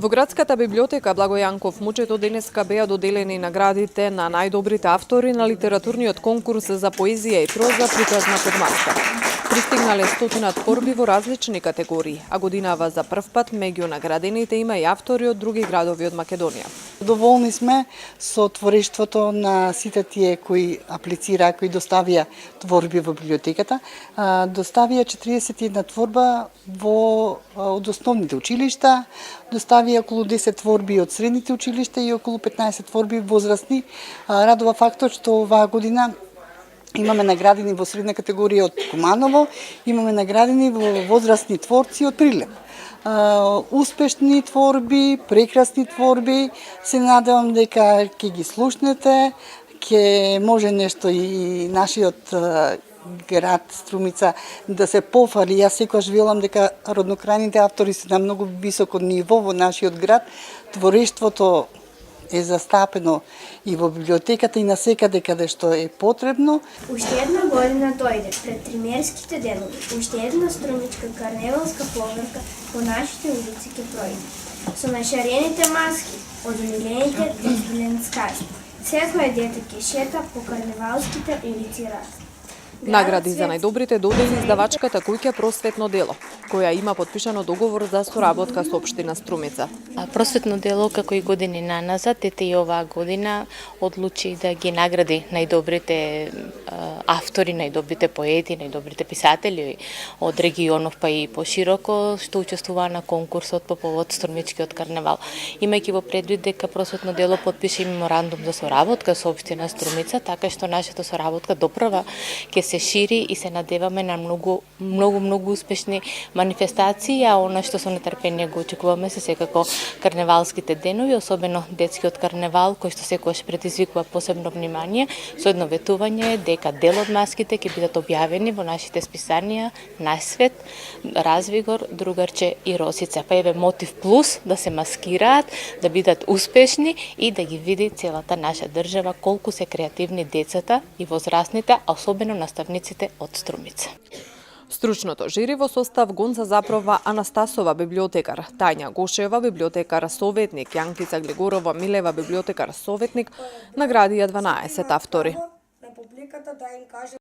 Во градската библиотека Благо Јанков Мучето денеска беа доделени наградите на најдобрите автори на литературниот конкурс за поезија и проза Приказна подмаска. Пристигнале стотина творби во различни категории, а годинава за прв пат меѓу наградените има и автори од други градови од Македонија. Доволни сме со творештвото на сите тие кои аплицираа, кои доставија творби во библиотеката. Доставија 41 творба од основните училишта, доставија околу 10 творби од средните училишта и околу 15 творби возрастни. Радува фактот што оваа година имаме наградени во средна категорија од Куманово, имаме наградени во возрастни творци од Прилеп. Успешни творби, прекрасни творби, се надевам дека ќе ги слушнете, ќе може нешто и нашиот град Струмица да се пофали. Јас секогаш велам дека роднокрајните автори се на многу високо ниво во нашиот град. Творештвото е застапено и во библиотеката и насекаде каде што е потребно. Уште една година дојде пред Тримерските денови, уште една струмичка карневалска поверка по нашите улици ќе пројде. Со нашарените маски од умилените дефиленскари. Секој дете ќе шета по карневалските улици раз. Награди за најдобрите додели издавачката куќа Просветно дело, која има подпишано договор за соработка со општина Струмица. Просветно дело, како и години наназад, ете и оваа година одлучи да ги награди најдобрите автори, најдобрите поети, најдобрите писатели од регионов па и пошироко, што учествуваа на конкурсот по повод Струмичкиот карневал. Имајќи во предвид дека Просветно дело подпише меморандум за соработка со општина Струмица, така што нашата соработка доправа ќе се шири и се надеваме на многу успешни манифестации, а она што со нетрпение го очекуваме се секако карневалските денови, особено детскиот карневал, кој што секогаш предизвикува посебно внимание, со едно ветување дека дел од маските ќе бидат објавени во нашите списанија Наш свет, Развигор, Другарче и Росица. Па еве мотив плюс да се маскираат, да бидат успешни и да ги види целата наша држава колку се креативни децата и возрастните, а особено наставниците од Струмица. Стручното жири во состав Гонца Запрова Анастасова библиотекар, Тања Гошева библиотекар советник, Јанкица Глигорова Милева библиотекар советник наградија 12 автори.